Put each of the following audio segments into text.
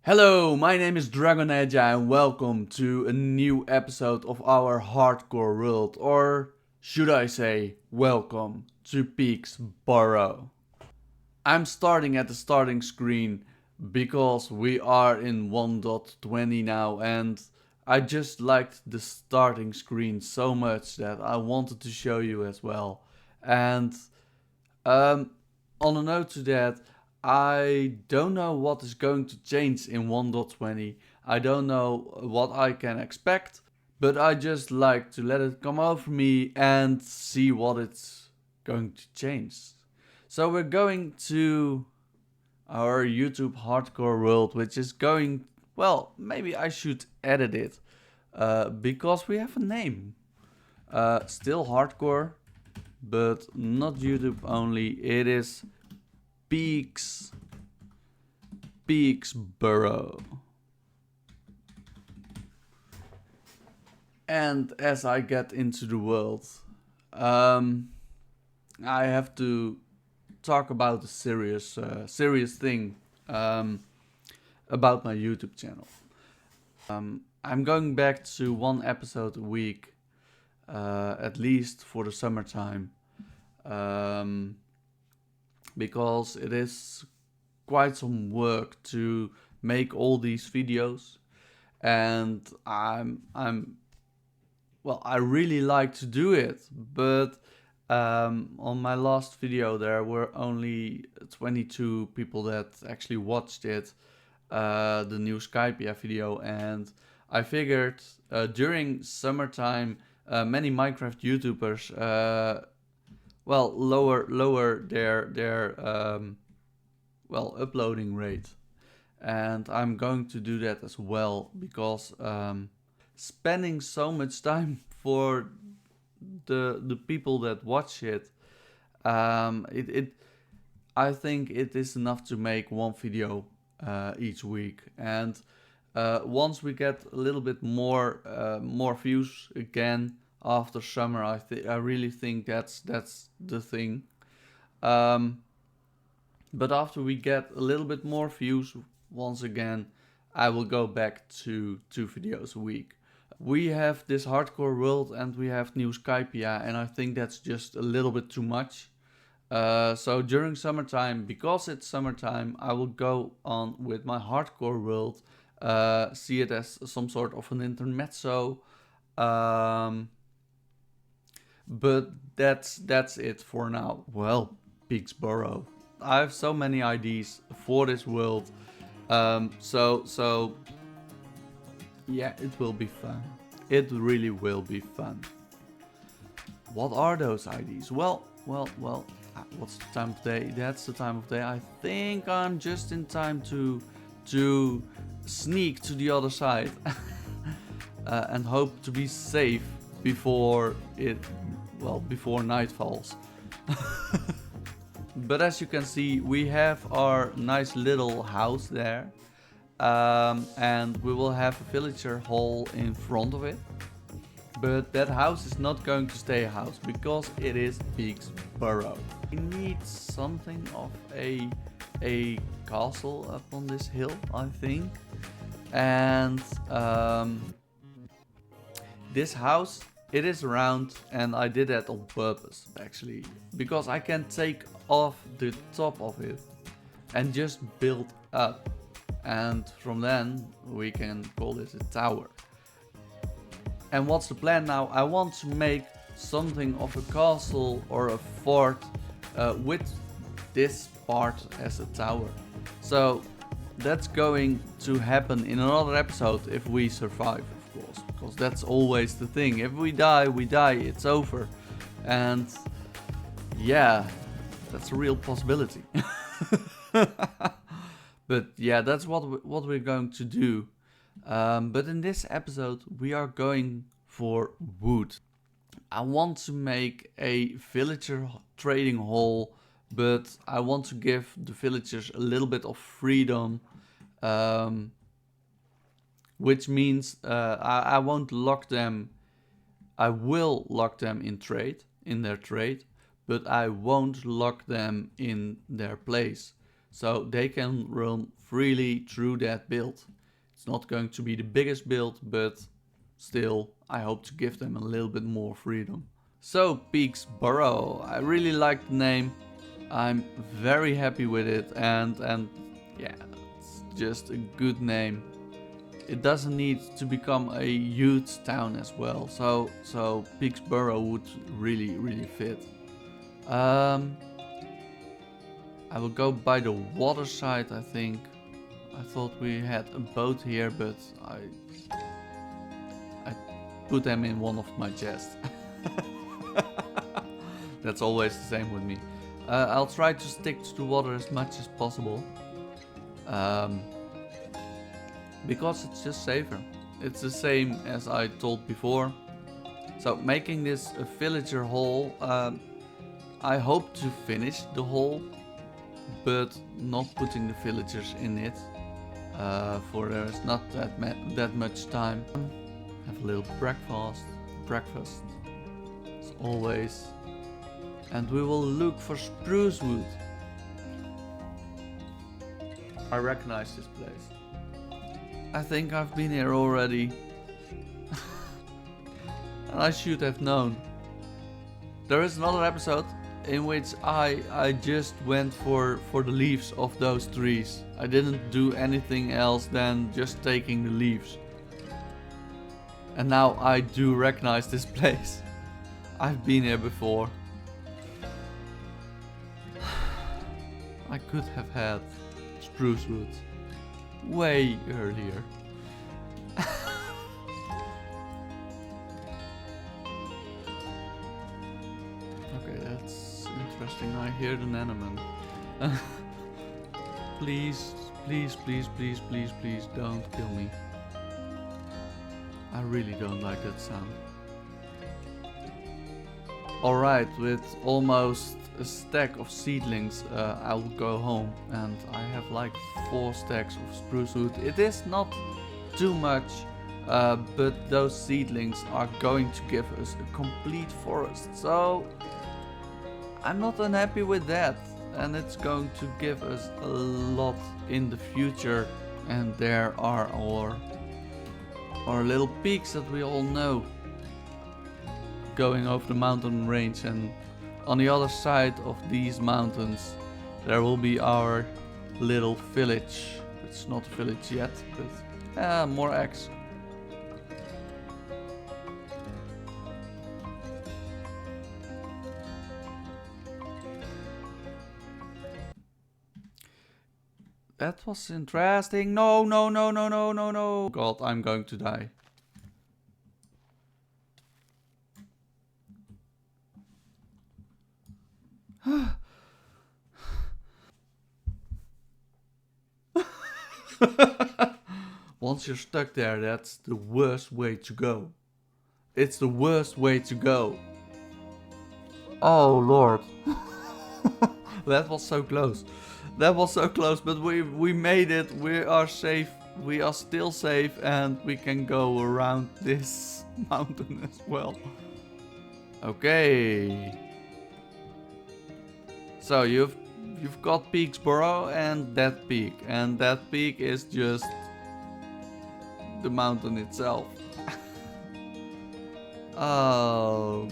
Hello, my name is Dragoneja and welcome to a new episode of our hardcore world, or should I say, welcome to Peaksborough. I'm starting at the starting screen because we are in 1.20 now and I just liked the starting screen so much that I wanted to show you as well. And um, on a note to that, I don't know what is going to change in 1.20. I don't know what I can expect, but I just like to let it come over me and see what it's going to change. So we're going to our YouTube hardcore world, which is going, well, maybe I should edit it because we have a name. Still hardcore, but not YouTube only. It is Peaksborough. And as I get into the world, I have to talk about a serious thing about my YouTube channel. I'm going back to one episode a week, at least for the summertime, because it is quite some work to make all these videos, and I really like to do it, but on my last video there were only 22 people that actually watched it, the new Skypia video, and I figured during summertime many Minecraft YouTubers lower their uploading rate, and I'm going to do that as well because spending so much time for the people that watch it, I think it is enough to make one video each week, and once we get a little bit more views again after summer, I really think that's the thing. But after we get a little bit more views, once again, I will go back to 2 videos a week. We have this hardcore world and we have new Skypia, and I think that's just a little bit too much. So during summertime, because it's summertime, I will go on with my hardcore world, see it as some sort of an intermezzo. But that's it for now. Well, Peaksborough. I have so many ideas for this world. So yeah, it will be fun. It really will be fun. What are those ideas? Well, what's the time of day? That's the time of day. I think I'm just in time to sneak to the other side and hope to be safe before night falls. But as you can see, we have our nice little house there, and we will have a villager hall in front of it. But that house is not going to stay a house because it is Peaksborough. We need something of a castle up on this hill, I think. And this house, it is round, and I did that on purpose actually, because I can take off the top of it and just build up, and from then we can call this a tower. And what's the plan now? I want to make something of a castle or a fort with this part as a tower. So that's going to happen in another episode if we survive, of course, because that's always the thing. If we die, it's over. And yeah, that's a real possibility. But yeah, that's what we're going to do. But in this episode, we are going for wood. I want to make a villager trading hall, but I want to give the villagers a little bit of freedom, which means I won't lock them. I will lock them in their trade, but I won't lock them in their place. So they can run freely through that build. It's not going to be the biggest build, but still, I hope to give them a little bit more freedom. So, Peaksborough, I really like the name. I'm very happy with it, and yeah, it's just a good name. It doesn't need to become a huge town as well, so Peaksborough would really fit. I will go by the water side, I think. I thought we had a boat here, but I put them in one of my chests. That's always the same with me. I'll try to stick to the water as much as possible. Because it's just safer. It's the same as I told before. So making this a villager hall, I hope to finish the hall, but not putting the villagers in it, for there is not that much time. Have a little breakfast as always, and we will look for spruce wood. I recognize this place. I think I've been here already. And I should have known. There is another episode in which I just went for the leaves of those trees. I didn't do anything else than just taking the leaves. And now I do recognize this place. I've been here before. I could have had spruce wood way earlier. Okay, that's interesting. I hear the Nanaman. Please, please, please, please, please, please don't kill me. I really don't like that sound. Alright, with almost a stack of seedlings, I will go home, and I have like 4 stacks of spruce wood. It is not too much, but those seedlings are going to give us a complete forest. So I'm not unhappy with that, and it's going to give us a lot in the future. And there are our little peaks that we all know, going over the mountain range, and on the other side of these mountains there will be our little village. It's not a village yet, but more eggs. That was interesting. No, no, no, no, no, no, no. God, I'm going to die. Once you're stuck there, that's the worst way to go. It's the worst way to go. Oh Lord. That was so close. That was so close, but we made it. We are safe. We are still safe, and we can go around this mountain as well. Okay. So you've got Peaksborough and that peak is just the mountain itself. Oh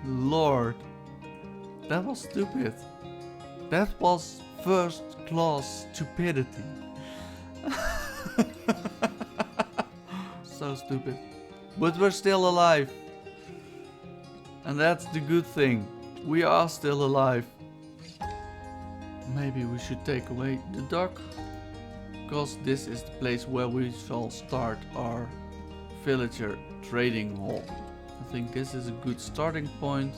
Lord, that was stupid. That was first class stupidity. So stupid. But we're still alive. And that's the good thing. We are still alive. Maybe we should take away the dock, because this is the place where we shall start our villager trading hall. I think this is a good starting point.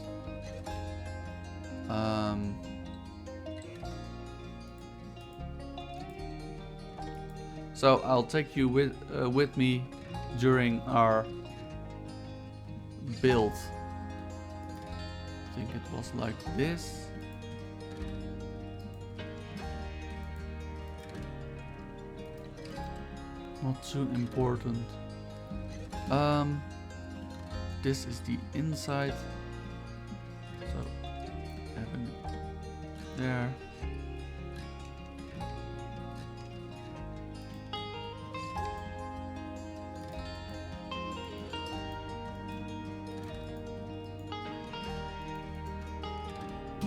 So I'll take you with me during our build. I think it was like this. Not too important. This is the inside. So having it there.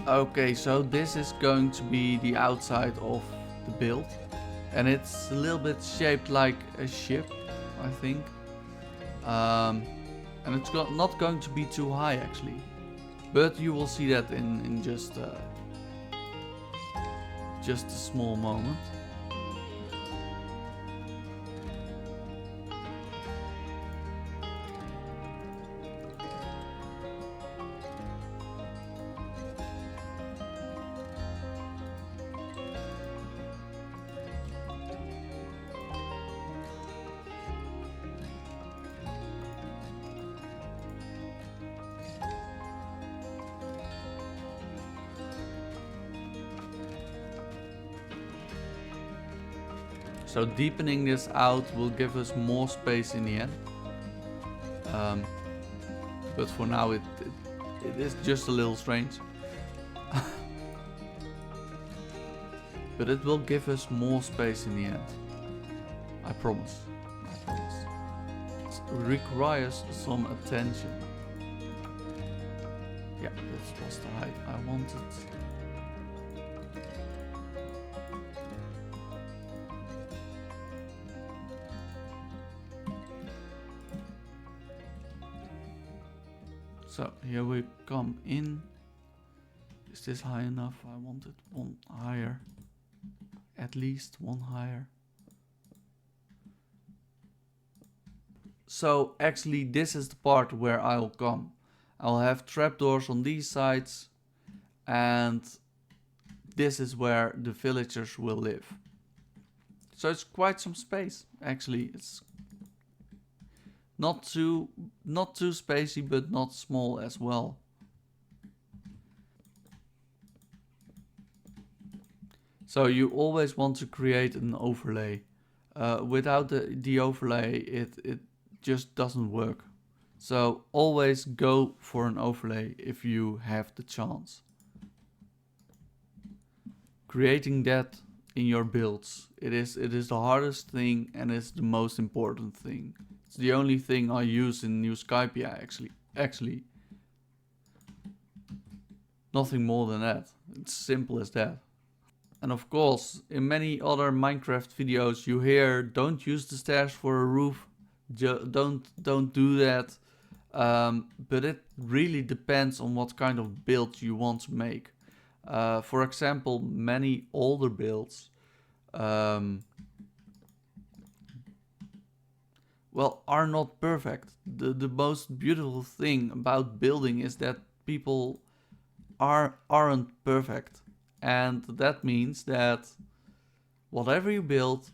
Okay, so this is going to be the outside of the build. And it's a little bit shaped like a ship, I think. And it's not going to be too high actually. But you will see that in just a small moment. So deepening this out will give us more space in the end. But for now it is just a little strange. But it will give us more space in the end. I promise. I promise. It requires some attention. Yeah, this was the height I wanted. So here we come in. Is this high enough? I wanted one higher. At least one higher. So actually this is the part where I'll come. I'll have trapdoors on these sides. And this is where the villagers will live. So it's quite some space. Actually, it's not too spacey, but not small as well. So you always want to create an overlay. Without the overlay, it just doesn't work. So always go for an overlay if you have the chance. Creating that in your builds, it is the hardest thing and it's the most important thing. It's the only thing I use in New Skypia actually. Nothing more than that. It's simple as that. And of course, in many other Minecraft videos you hear, don't use the stairs for a roof. Don't do that. But it really depends on what kind of build you want to make. For example, many older builds well, are not perfect. The most beautiful thing about building is that people aren't perfect. And that means that whatever you build,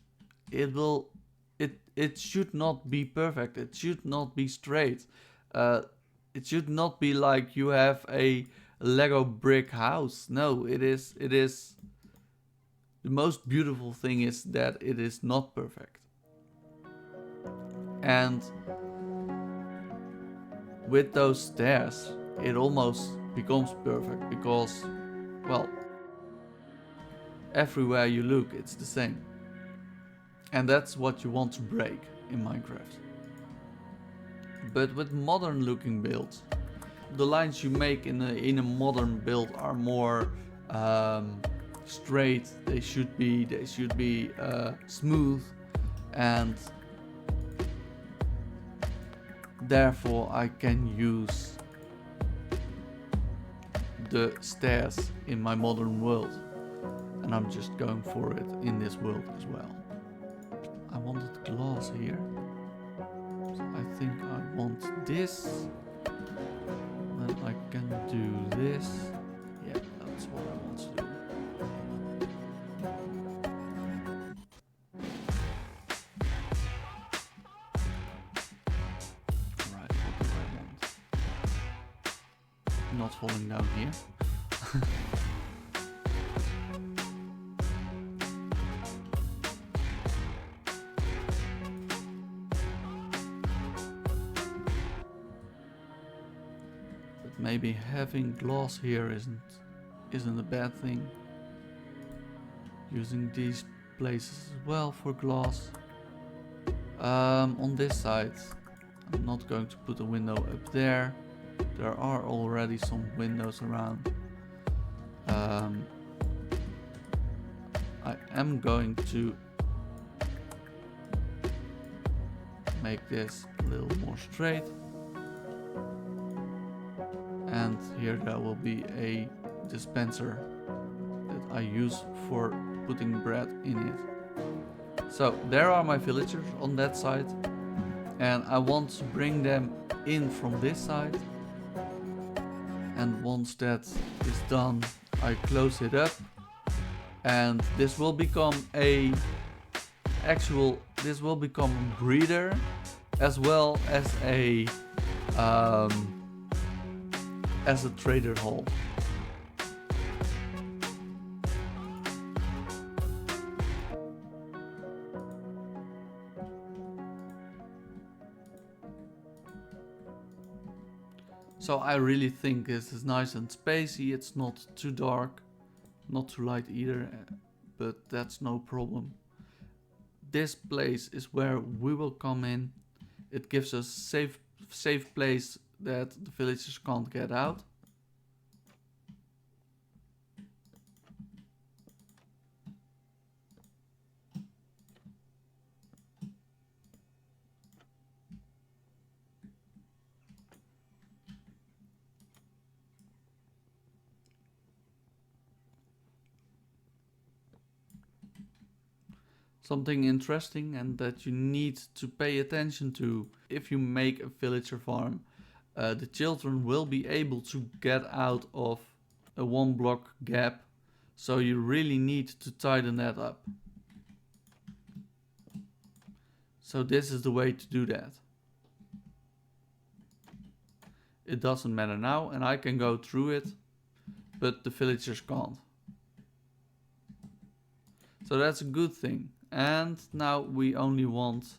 it should not be perfect. It should not be straight. It should not be like you have a Lego brick house. No, it is the most beautiful thing is that it is not perfect. And with those stairs, it almost becomes perfect because, well, everywhere you look, it's the same. And that's what you want to break in Minecraft. But with modern looking builds, the lines you make in a modern build are more straight. They should be smooth, and therefore I can use the stairs in my modern world. And I'm just going for it in this world as well. I wanted glass here. So I think I want this. Then I can do this. Yeah, that's what I want to do. Alright, what do I want? Not falling down here. Maybe having glass here isn't a bad thing. Using these places as well for glass. On this side, I'm not going to put a window up there. There are already some windows around. I am going to make this a little more straight, and here there will be a dispenser that I use for putting bread in it. So there are my villagers on that side, and I want to bring them in from this side, and once that is done I close it up, and this will become a breeder as well as a trader hall. So I really think this is nice and spacey. It's not too dark, not too light either, but that's no problem. This place is where we will come in. It gives us safe place that the villagers can't get out. Something interesting and that you need to pay attention to: if you make a villager farm, the children will be able to get out of a 1 block gap, so you really need to tighten that up. So this is the way to do that. It doesn't matter now, and I can go through it, but the villagers can't. So that's a good thing. And now we only want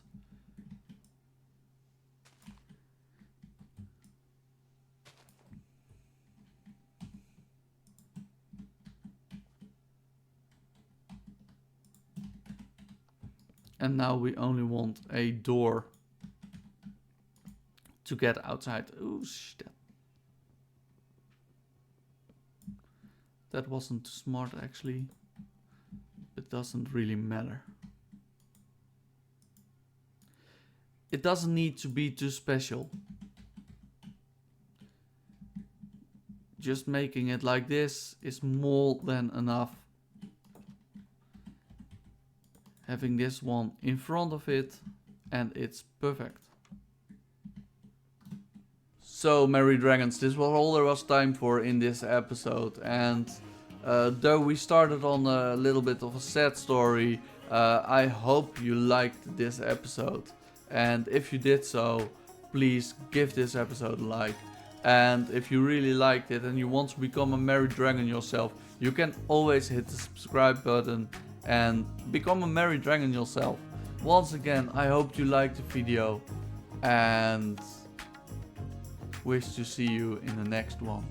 a door to get outside. Oh shit. That wasn't smart actually. It doesn't really matter. It doesn't need to be too special. Just making it like this is more than enough. Having this one in front of it, and it's perfect. So merry dragons, this was all there was time for in this episode, and though we started on a little bit of a sad story, I hope you liked this episode. And if you did so, please give this episode a like. And if you really liked it and you want to become a merry dragon yourself, you can always hit the subscribe button and become a merry dragon yourself. Once again, I hope you liked the video and wish to see you in the next one.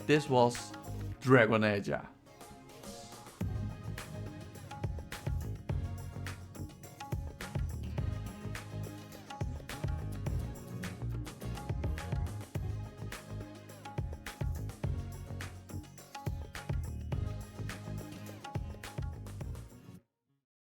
This was Dragoneja.